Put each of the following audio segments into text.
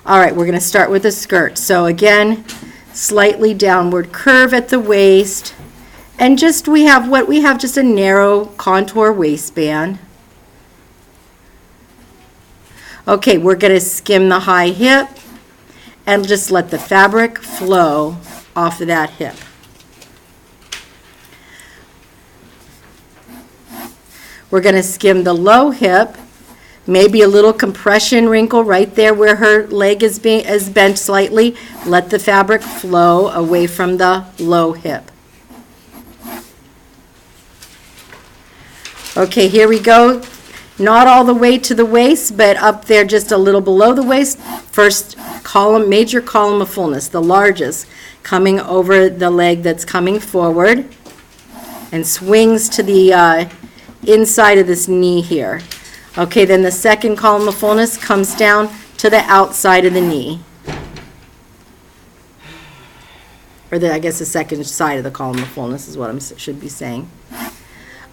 All right, we're going to start with the skirt. So again, slightly downward curve at the waist. And just we have just a narrow contour waistband. Okay, we're going to skim the high hip and just let the fabric flow off of that hip. We're going to skim the low hip, maybe a little compression wrinkle right there where her leg is bent slightly. Let the fabric flow away from the low hip. Okay, here we go. Not all the way to the waist, but up there just a little below the waist. First column, major column of fullness, the largest, coming over the leg that's coming forward and swings to the inside of this knee here. Okay, then the second column of fullness comes down to the outside of the knee. Or I guess the second side of the column of fullness is what I should be saying.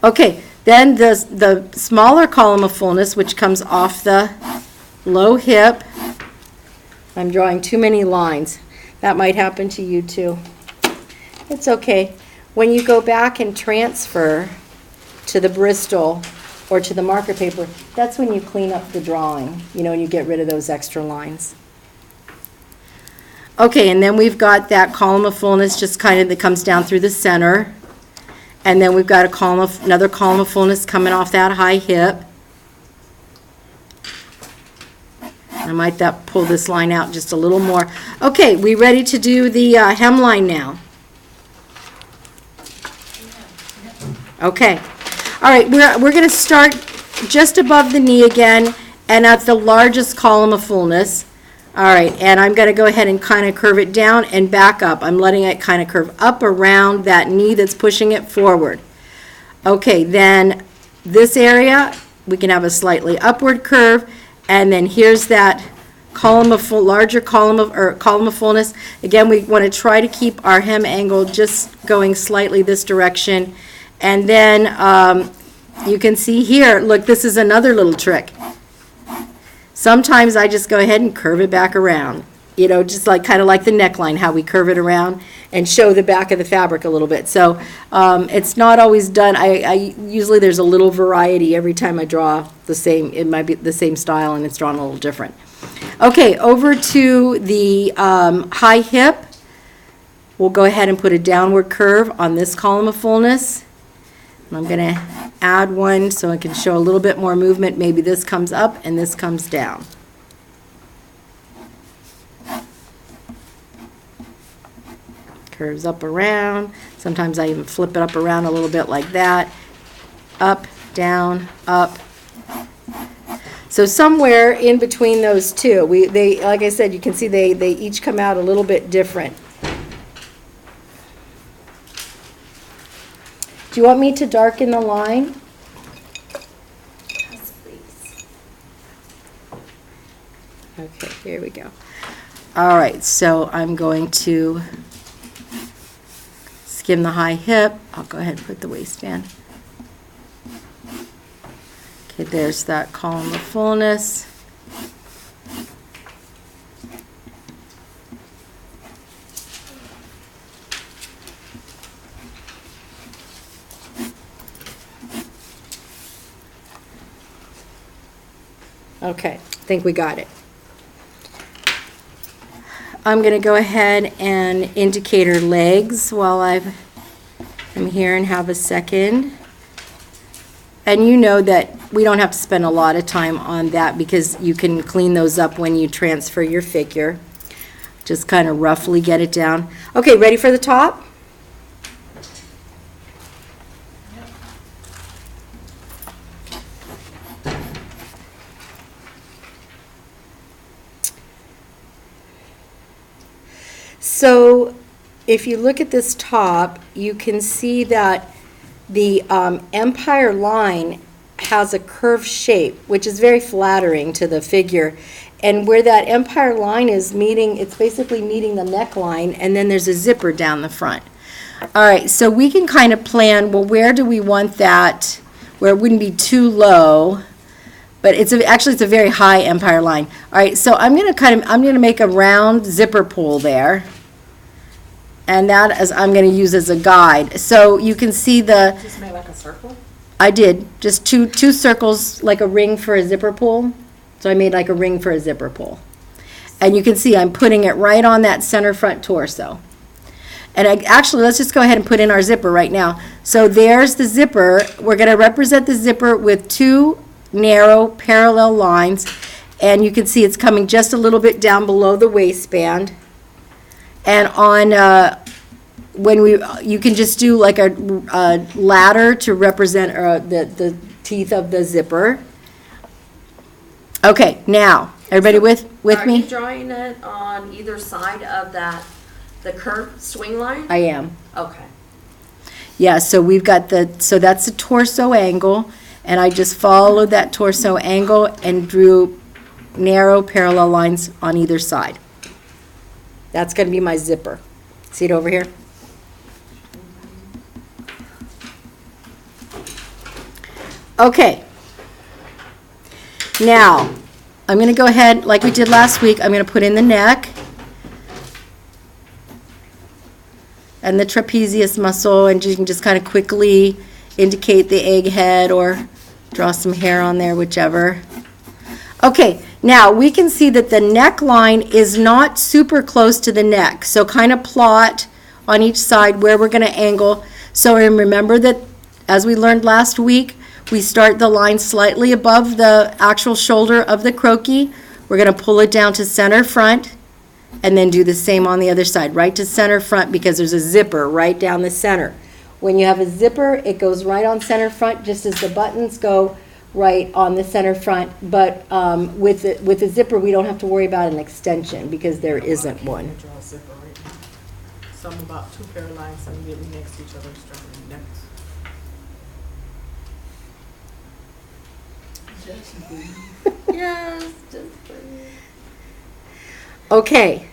Okay, then the smaller column of fullness, which comes off the low hip. I'm drawing too many lines. That might happen to you too. It's okay. When you go back and transfer to the Bristol or to the marker paper, that's when you clean up the drawing, and you get rid of those extra lines. Okay, and then we've got that column of fullness just kind of that comes down through the center. And then we've got another column of fullness coming off that high hip. I might pull this line out just a little more. Okay, we ready to do the hemline now? Okay. All right, we're going to start just above the knee again and at the largest column of fullness. All right, and I'm going to go ahead and kind of curve it down and back up. I'm letting it kind of curve up around that knee that's pushing it forward. Okay, then this area, we can have a slightly upward curve, and then here's that larger column of fullness. Again, we want to try to keep our hem angle just going slightly this direction. And then you can see here, look, this is another little trick. Sometimes I just go ahead and curve it back around, just kind of like the neckline, how we curve it around and show the back of the fabric a little bit. So it's not always done. I usually there's a little variety every time I draw the same. It might be the same style and it's drawn a little different. Okay, over to the high hip. We'll go ahead and put a downward curve on this column of fullness. And I'm going to add one so I can show a little bit more movement. Maybe this comes up and this comes down. Curves up around. Sometimes I even flip it up around a little bit like that. Up, down, up. So somewhere in between those two, they like I said, you can see they each come out a little bit different. Do you want me to darken the line? Yes, please. Okay, here we go. All right, so I'm going to skim the high hip. I'll go ahead and put the waistband. Okay, there's that column of fullness. Okay, I think we got it. I'm going to go ahead and indicate her legs while I'm here and have a second. And you know that we don't have to spend a lot of time on that because you can clean those up when you transfer your figure. Just kind of roughly get it down. Okay, ready for the top? So if you look at this top, you can see that the empire line has a curved shape, which is very flattering to the figure. And where that empire line is meeting, it's basically meeting the neckline, and then there's a zipper down the front. All right, so we can kind of plan, well, where do we want that, where it wouldn't be too low, But actually it's a very high empire line. All right, so I'm gonna make a round zipper pull there. And that is, I'm gonna use as a guide. So you can see Just made like a circle? I did, just two circles, like a ring for a zipper pull. So I made like a ring for a zipper pull. And you can see I'm putting it right on that center front torso. And actually, let's just go ahead and put in our zipper right now. So there's the zipper. We're going to represent the zipper with two narrow parallel lines. And you can see it's coming just a little bit down below the waistband. And on, you can just do like a ladder to represent the teeth of the zipper. Okay, now, everybody with Are me? you drawing it on either side of the curved swing line? I am. Okay. Yeah, so we've got so that's the torso angle, and I just followed that torso angle and drew narrow parallel lines on either side. That's going to be my zipper. See it over here? Okay. Now, I'm going to go ahead, like we did last week, I'm going to put in the neck and the trapezius muscle, and you can just kind of quickly indicate the egghead or draw some hair on there, whichever. Okay, now we can see that the neckline is not super close to the neck, so kind of plot on each side where we're going to angle. So remember that, as we learned last week, we start the line slightly above the actual shoulder of the croquis. We're going to pull it down to center front and then do the same on the other side, right to center front, because there's a zipper right down the center. When you have a zipper, it goes right on center front, just as the buttons go right on the center front. But with the zipper, we don't have to worry about an extension because there isn't one. Draw a zipper right now. Some about two pair of lines immediately next to each other, straightening necks. Yes, just breathe. Okay.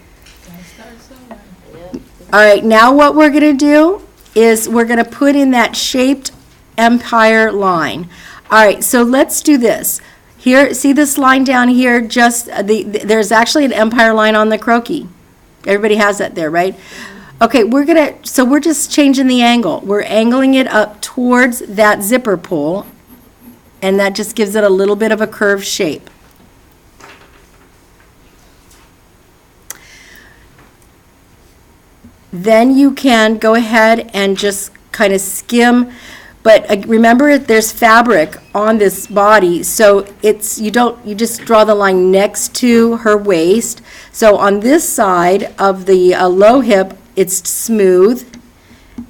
All right, now what we're going to do is we're going to put in that shaped empire line. All right, so let's do this. Here, see this line down here? Just there's actually an empire line on the croquis. Everybody has that there, right? Okay, so we're just changing the angle. We're angling it up towards that zipper pull, and that just gives it a little bit of a curved shape. Then you can go ahead and just kind of skim, but remember there's fabric on this body, so you just draw the line next to her waist. So on this side of the low hip, it's smooth,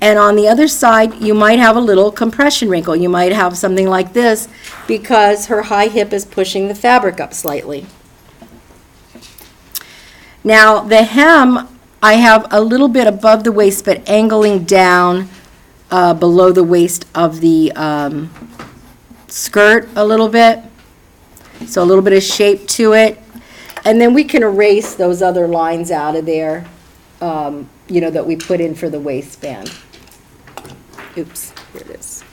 and on the other side, you might have a little compression wrinkle. You might have something like this because her high hip is pushing the fabric up slightly. Now, the hem, I have a little bit above the waist, but angling down below the waist of the skirt a little bit. So a little bit of shape to it. And then we can erase those other lines out of there, that we put in for the waistband. Oops, here it is.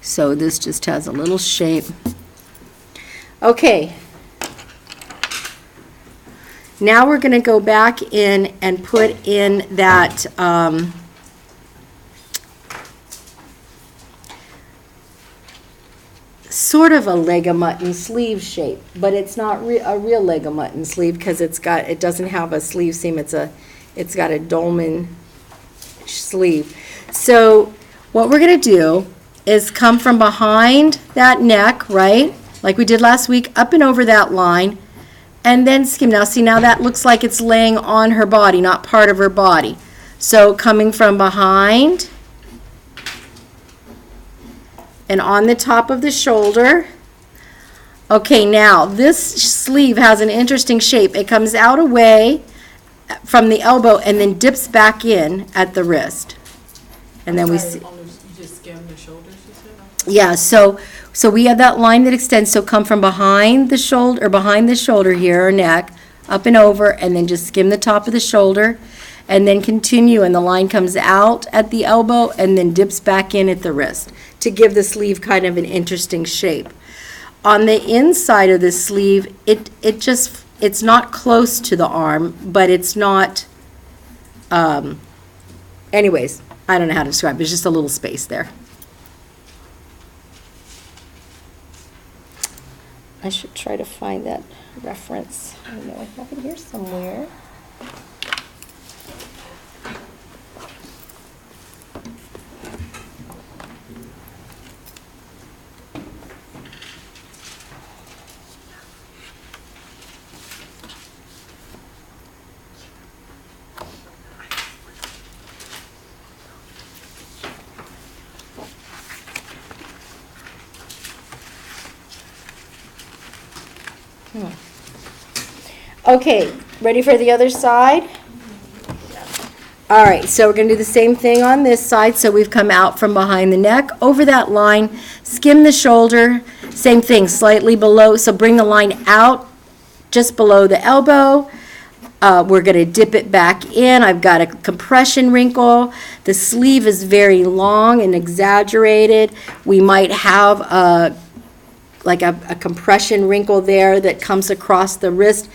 So this just has a little shape. Okay. Now we're going to go back in and put in that sort of a leg of mutton sleeve shape, but it's not a real leg of mutton sleeve because it doesn't have a sleeve seam. It's got a dolman sleeve. So what we're going to do is come from behind that neck, right, like we did last week, up and over that line, and then skim. Now see, now that looks like it's laying on her body, not part of her body. So coming from behind and on the top of the shoulder. Okay, now this sleeve has an interesting shape. It comes out away from the elbow and then dips back in at the wrist. And then we see. You just skim the shoulders, you said? Yeah, so we have that line that extends, so come from behind the shoulder, or behind the shoulder here, or neck, up and over, and then just skim the top of the shoulder. and then continue, and the line comes out at the elbow and then dips back in at the wrist to give the sleeve kind of an interesting shape. On the inside of the sleeve, it's not close to the arm, but it's not, anyways, I don't know how to describe it. It's just a little space there. I should try to find that reference. I know I have it here somewhere. Okay, ready for the other side? All right, so we're going to do the same thing on this side. So we've come out from behind the neck, over that line, skim the shoulder, same thing, slightly below. So bring the line out just below the elbow. We're going to dip it back in. I've got a compression wrinkle. The sleeve is very long and exaggerated. We might have a compression wrinkle there that comes across the wrist.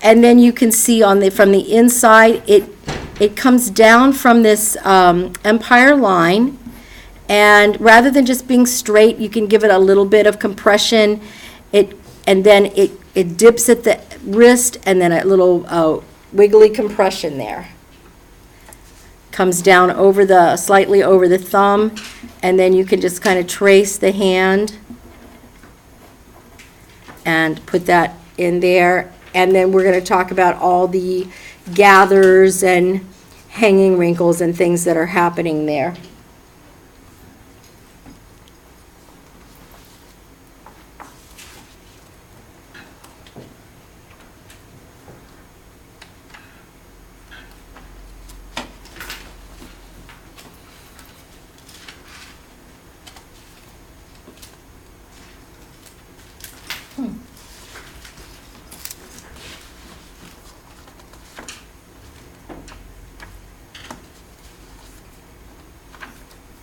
And then you can see from the inside, it comes down from this empire line, and rather than just being straight, you can give it a little bit of compression. And then it dips at the wrist, and then a little wiggly compression there. Comes down slightly over the thumb, and then you can just kind of trace the hand and put that in there. And then we're going to talk about all the gathers and hanging wrinkles and things that are happening there.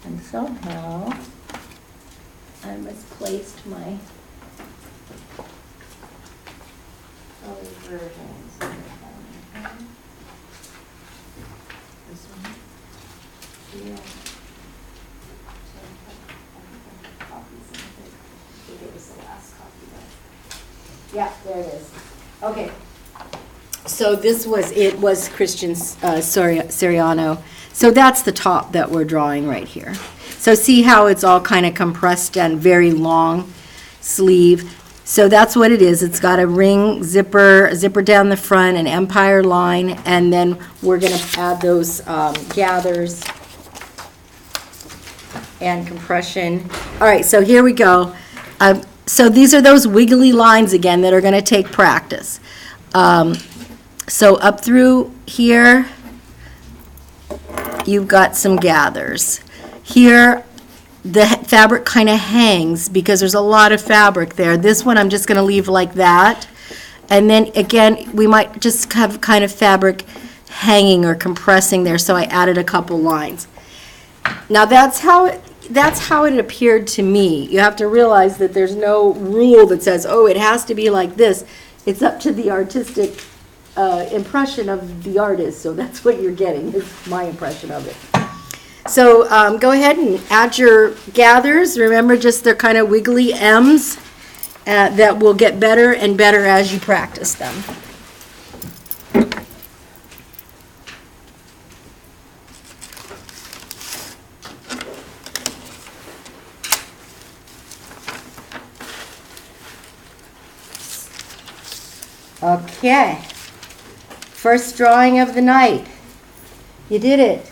And somehow I misplaced my other versions. This one. Yeah. Copies of it. I think it was the last copy though. Yeah, there it is. Okay. So it was Christian Siriano. So that's the top that we're drawing right here. So see how it's all kind of compressed and very long sleeve. So that's what it is. It's got a ring, zipper down the front, an empire line, and then we're going to add those gathers and compression. All right, so here we go. So these are those wiggly lines again that are going to take practice. So up through here, you've got some gathers. Here, the fabric kind of hangs because there's a lot of fabric there. This one I'm just going to leave like that. And then again, we might just have kind of fabric hanging or compressing there, so I added a couple lines. Now that's how it appeared to me. You have to realize that there's no rule that says, oh, it has to be like this. It's up to the artistic impression of the artist, so that's what you're getting, is my impression of it. So go ahead and add your gathers. Remember, just they're kind of wiggly M's that will get better and better as you practice them. Okay. First drawing of the night. You did it.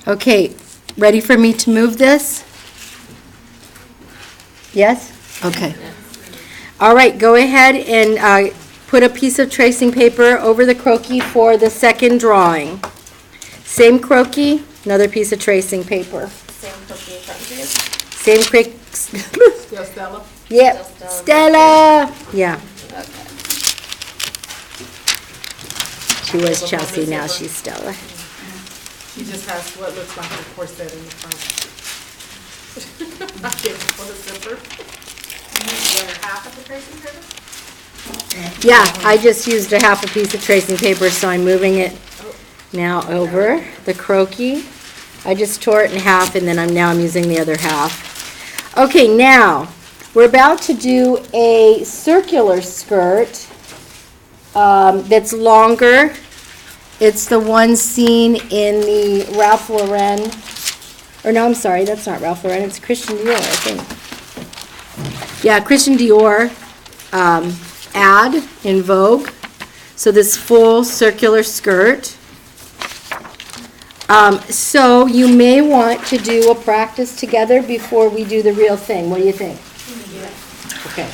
Okay, ready for me to move this? Yes? Okay. All right, go ahead and put a piece of tracing paper over the croquis for the second drawing. Same croquis, another piece of tracing paper. Same cookie in front of you. Same crick. Still Stella? Yep, Still Stella. Yeah, Okay. she was Chelsea, now she's Stella. She just has what looks like a corset in the front. I can't put a zipper. You wear half of the tracing paper? Yeah, I just used a half a piece of tracing paper, so I'm moving it now over the croquis. I just tore it in half, and then I'm using the other half. Okay, now, we're about to do a circular skirt that's longer. It's the one seen in the Ralph Lauren, or no, I'm sorry, that's not Ralph Lauren, it's Christian Dior, I think. Yeah, Christian Dior ad in Vogue. So this full circular skirt. So you may want to do a practice together before we do the real thing. What do you think? Okay.